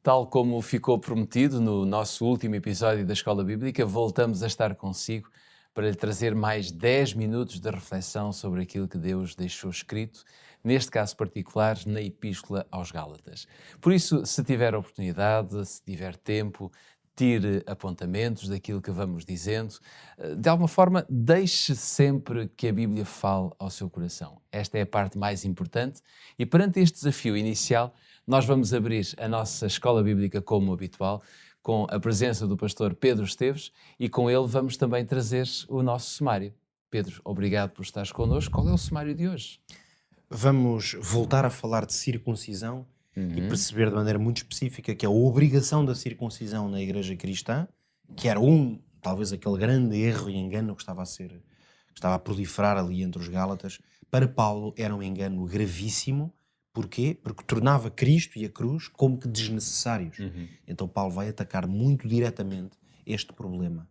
Tal como ficou prometido no nosso último episódio da Escola Bíblica, voltamos a estar consigo para lhe trazer mais 10 minutos de reflexão sobre aquilo que Deus deixou escrito, neste caso particular, na Epístola aos Gálatas. Por isso, se tiver oportunidade, se tiver tempo, tire apontamentos daquilo que vamos dizendo. De alguma forma, deixe sempre que a Bíblia fale ao seu coração. Esta é a parte mais importante e perante este desafio inicial, nós vamos abrir a nossa escola bíblica como habitual, com a presença do pastor Pedro Esteves e com ele vamos também trazer o nosso sumário. Pedro, obrigado por estares connosco. Qual é o sumário de hoje? Vamos voltar a falar de circuncisão e perceber de maneira muito específica que a obrigação da circuncisão na igreja cristã, que era talvez aquele grande erro e engano que estava a proliferar ali entre os Gálatas, para Paulo era um engano gravíssimo. Porquê? Porque tornava Cristo e a cruz como que desnecessários. Então Paulo vai atacar muito diretamente este problema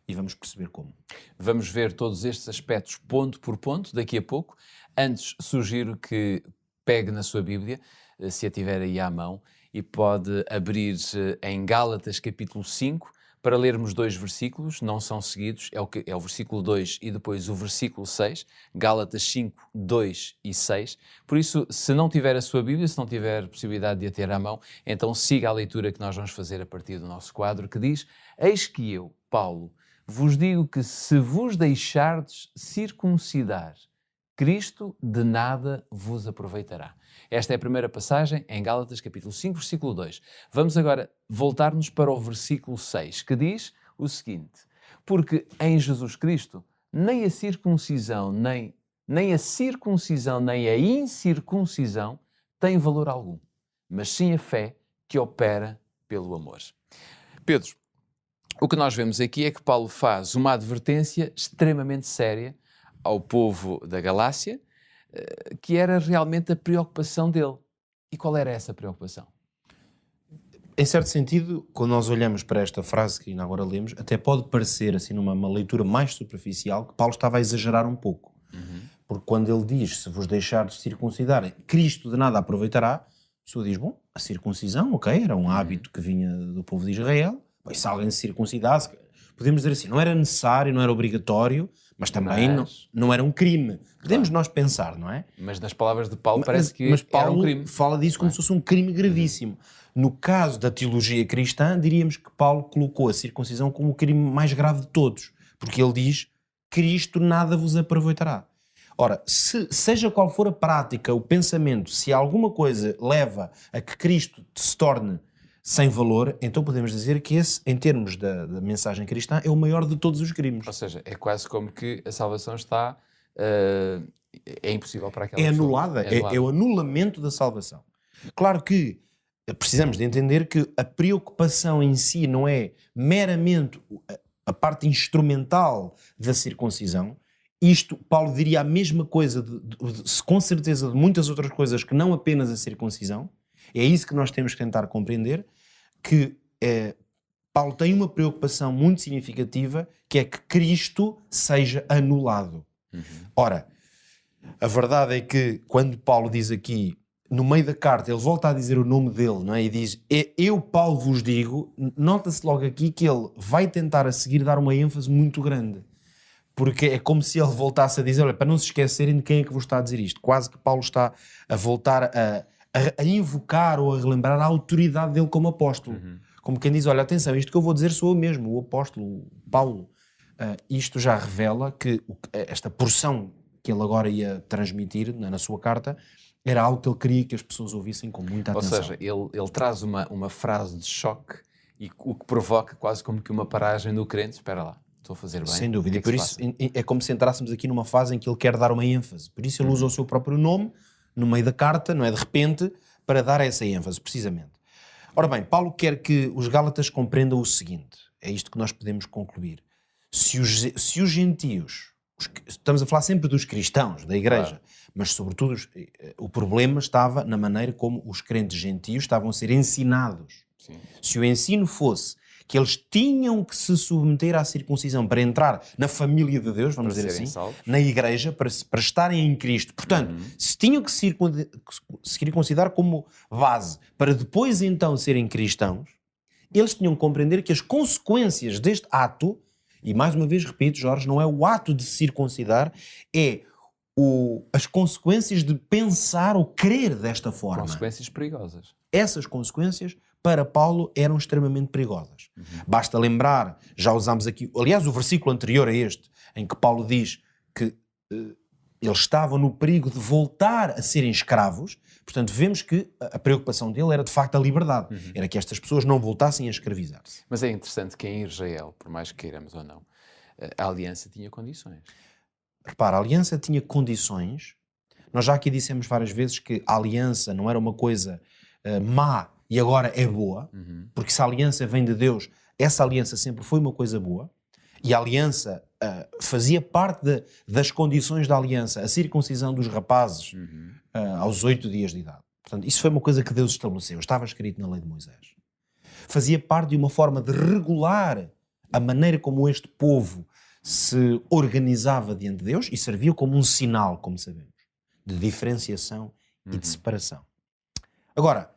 e vamos perceber como. Vamos ver todos estes aspectos ponto por ponto daqui a pouco. Antes, sugiro que pegue na sua Bíblia, se a tiver aí à mão, e pode abrir em Gálatas capítulo 5, para lermos dois versículos, não são seguidos, é o versículo 2 e depois o versículo 6, Gálatas 5, 2 e 6. Por isso, se não tiver a sua Bíblia, se não tiver possibilidade de a ter à mão, então siga a leitura que nós vamos fazer a partir do nosso quadro, que diz: Eis que eu, Paulo, vos digo que se vos deixardes circuncidar, Cristo de nada vos aproveitará. Esta é a primeira passagem em Gálatas capítulo 5, versículo 2. Vamos agora voltar-nos para o versículo 6, que diz o seguinte: Porque em Jesus Cristo nem a circuncisão, nem a incircuncisão tem valor algum, mas sim a fé que opera pelo amor. Pedro, o que nós vemos aqui é que Paulo faz uma advertência extremamente séria ao povo da Galácia, que era realmente a preocupação dele. E qual era essa preocupação? Em certo sentido, quando nós olhamos para esta frase que ainda agora lemos, até pode parecer, assim, numa leitura mais superficial, que Paulo estava a exagerar um pouco. Porque quando ele diz, se vos deixar de circuncidar, Cristo de nada aproveitará, a pessoa diz, bom, a circuncisão, ok, era um hábito que vinha do povo de Israel, e se alguém se circuncidasse, podemos dizer assim, não era necessário, não era obrigatório, mas também não era um crime. Podemos nós pensar, não é? Mas nas palavras de Paulo parece que mas Paulo era um crime. Fala disso como se fosse um crime gravíssimo. No caso da teologia cristã, diríamos que Paulo colocou a circuncisão como o crime mais grave de todos, porque ele diz, Cristo nada vos aproveitará. Ora, seja qual for a prática, o pensamento, se alguma coisa leva a que Cristo se torne sem valor, então podemos dizer que esse, em termos da mensagem cristã, é o maior de todos os crimes. Ou seja, é quase como que a salvação está... é impossível para aquela pessoa. Anulada. É o anulamento da salvação. Claro que precisamos de entender que a preocupação em si não é meramente a parte instrumental da circuncisão. Isto, Paulo diria a mesma coisa, com certeza, de muitas outras coisas que não apenas a circuncisão. É isso que nós temos que tentar compreender, que Paulo tem uma preocupação muito significativa, que é que Cristo seja anulado. Ora, a verdade é que quando Paulo diz aqui, no meio da carta, ele volta a dizer o nome dele, não é? E diz, eu, Paulo, vos digo, nota-se logo aqui que ele vai tentar a seguir dar uma ênfase muito grande. Porque é como se ele voltasse a dizer, olha, para não se esquecerem de quem é que vos está a dizer isto. Quase que Paulo está a voltar a invocar ou a relembrar a autoridade dele como apóstolo. Como quem diz, olha, atenção, isto que eu vou dizer sou eu mesmo, o apóstolo, Paulo. Isto já revela que esta porção que ele agora ia transmitir na sua carta era algo que ele queria que as pessoas ouvissem com muita atenção. Ou seja, ele traz uma frase de choque e o que provoca quase como que uma paragem no crente. Espera lá, estou a fazer bem. Sem dúvida, e por isso é como se entrássemos aqui numa fase em que ele quer dar uma ênfase. Por isso ele usa o seu próprio nome no meio da carta, não é de repente, para dar essa ênfase, precisamente. Ora bem, Paulo quer que os Gálatas compreendam o seguinte, é isto que nós podemos concluir. Se os gentios, estamos a falar sempre dos cristãos, da igreja, claro, mas sobretudo o problema estava na maneira como os crentes gentios estavam a ser ensinados. Sim. Se o ensino fosse que eles tinham que se submeter à circuncisão para entrar na família de Deus, vamos Para dizer serem assim, salvos. na igreja, para estarem em Cristo. Portanto, se tinham que se circuncidar como base para depois então serem cristãos, eles tinham que compreender que as consequências deste ato, e mais uma vez repito, Jorge, não é o ato de circuncidar, é as consequências de pensar ou crer desta forma. Consequências perigosas. Essas consequências, para Paulo, eram extremamente perigosas. Basta lembrar, já usámos aqui, aliás, o versículo anterior a este, em que Paulo diz que eles estavam no perigo de voltar a serem escravos. Portanto, vemos que a preocupação dele era de facto a liberdade. Era que estas pessoas não voltassem a escravizar-se. Mas é interessante que em Israel, por mais que queiramos ou não, a aliança tinha condições. Repara, a aliança tinha condições. Nós já aqui dissemos várias vezes que a aliança não era uma coisa má e agora é boa, porque se a aliança vem de Deus, essa aliança sempre foi uma coisa boa, e a aliança fazia parte das condições da aliança, a circuncisão dos rapazes aos 8 dias de idade. Portanto, isso foi uma coisa que Deus estabeleceu, estava escrito na lei de Moisés. Fazia parte de uma forma de regular a maneira como este povo se organizava diante de Deus e servia como um sinal, como sabemos, de diferenciação e de separação. Agora,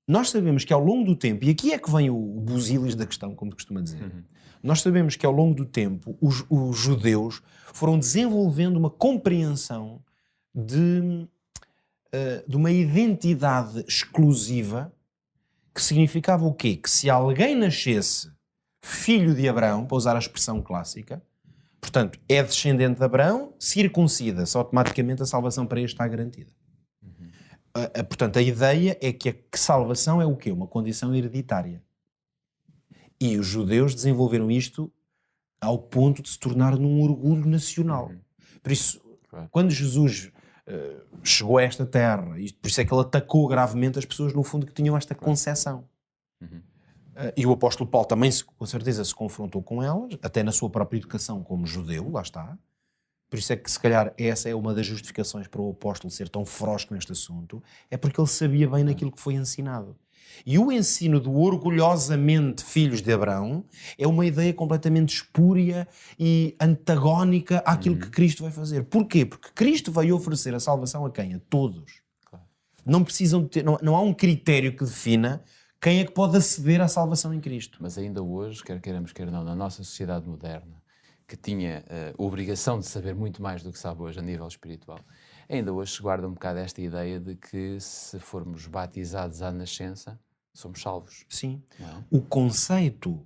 nós sabemos que ao longo do tempo, e aqui é que vem o busilis da questão, como costuma dizer, nós sabemos que ao longo do tempo os judeus foram desenvolvendo uma compreensão de uma identidade exclusiva que significava o quê? Que se alguém nascesse filho de Abraão, para usar a expressão clássica, portanto, é descendente de Abraão, circuncida-se, automaticamente a salvação para este está garantida. Portanto, a ideia é que a salvação é o quê? Uma condição hereditária. E os judeus desenvolveram isto ao ponto de se tornar num orgulho nacional. Por isso, quando Jesus chegou a esta terra, e por isso é que ele atacou gravemente as pessoas, no fundo, que tinham esta concepção. E o apóstolo Paulo também, com certeza, se confrontou com elas, até na sua própria educação como judeu, lá está. Por isso é que, se calhar, essa é uma das justificações para o apóstolo ser tão feroz neste assunto, é porque ele sabia bem naquilo que foi ensinado. E o ensino do orgulhosamente filhos de Abraão é uma ideia completamente espúria e antagónica àquilo que Cristo vai fazer. Porquê? Porque Cristo vai oferecer a salvação a quem? A todos. Claro. Não precisam de não há um critério que defina quem é que pode aceder à salvação em Cristo. Mas ainda hoje, quer queiramos, quer não, na nossa sociedade moderna, que tinha a obrigação de saber muito mais do que sabe hoje a nível espiritual, ainda hoje se guarda um bocado esta ideia de que se formos batizados à nascença, somos salvos. Sim. Não é? O conceito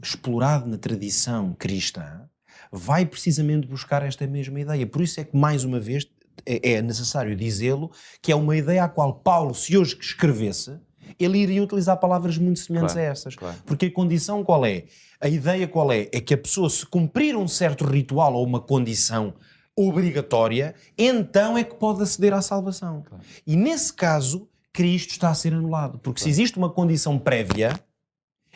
explorado na tradição cristã vai precisamente buscar esta mesma ideia. Por isso é que, mais uma vez, é necessário dizê-lo, que é uma ideia à qual Paulo, se hoje escrevesse, ele iria utilizar palavras muito semelhantes a essas. Claro. Porque a condição qual é? A ideia qual é? É que a pessoa, se cumprir um certo ritual ou uma condição obrigatória, então é que pode aceder à salvação. Claro. E nesse caso, Cristo está a ser anulado. Porque se existe uma condição prévia,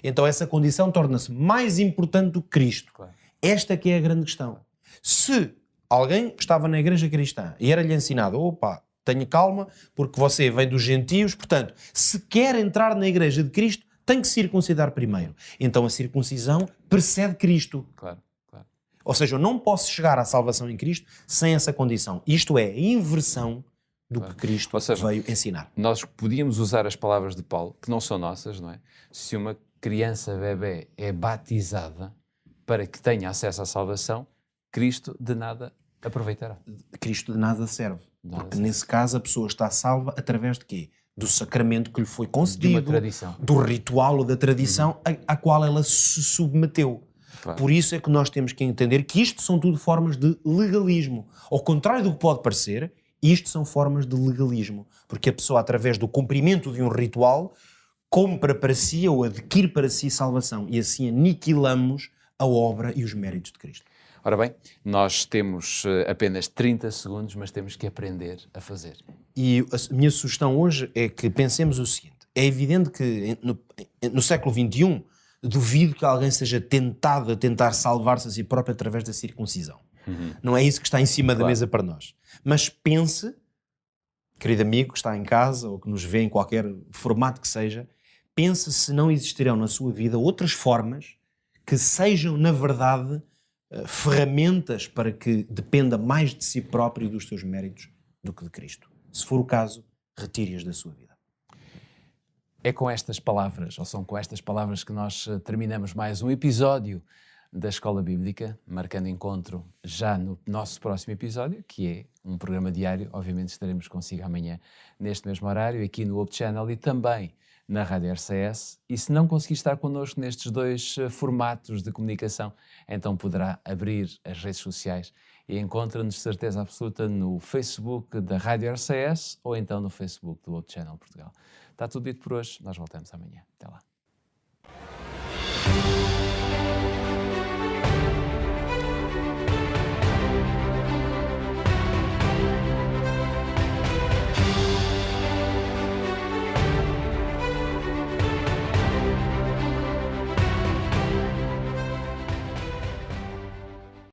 então essa condição torna-se mais importante do que Cristo. Claro. Esta que é a grande questão. Se alguém estava na igreja cristã e era-lhe ensinado, opa, tenha calma, porque você vem dos gentios, portanto, se quer entrar na igreja de Cristo, tem que circuncidar primeiro. Então a circuncisão precede Cristo. Claro, claro. Ou seja, eu não posso chegar à salvação em Cristo sem essa condição. Isto é a inversão do que Cristo veio ensinar. Nós podíamos usar as palavras de Paulo, que não são nossas, não é? Se uma criança bebé é batizada para que tenha acesso à salvação, Cristo de nada aproveitará. Cristo de nada serve. Porque nesse caso a pessoa está salva através de quê? Do sacramento que lhe foi concedido, De uma tradição. do ritual ou da tradição à qual ela se submeteu. Claro. Por isso é que nós temos que entender que isto são tudo formas de legalismo. Ao contrário do que pode parecer, isto são formas de legalismo. Porque a pessoa, através do cumprimento de um ritual, compra para si ou adquire para si salvação. E assim aniquilamos a obra e os méritos de Cristo. Ora bem, nós temos apenas 30 segundos, mas temos que aprender a fazer. E a minha sugestão hoje é que pensemos o seguinte. É evidente que no século XXI duvido que alguém seja tentado a tentar salvar-se a si próprio através da circuncisão. Não é isso que está em cima da mesa para nós. Mas pense, querido amigo que está em casa ou que nos vê em qualquer formato que seja, pensa se não existirão na sua vida outras formas que sejam, na verdade, ferramentas para que dependa mais de si próprio e dos seus méritos do que de Cristo. Se for o caso, retire-as da sua vida. É com estas palavras, ou são com estas palavras, que nós terminamos mais um episódio da Escola Bíblica, marcando encontro já no nosso próximo episódio, que é um programa diário. Obviamente estaremos consigo amanhã neste mesmo horário, aqui no Hope Channel e também na Rádio RCS. E se não conseguir estar connosco nestes dois formatos de comunicação, então poderá abrir as redes sociais e encontra-nos de certeza absoluta no Facebook da Rádio RCS ou então no Facebook do Hope Channel Portugal. Está tudo dito por hoje, nós voltamos amanhã. Até lá.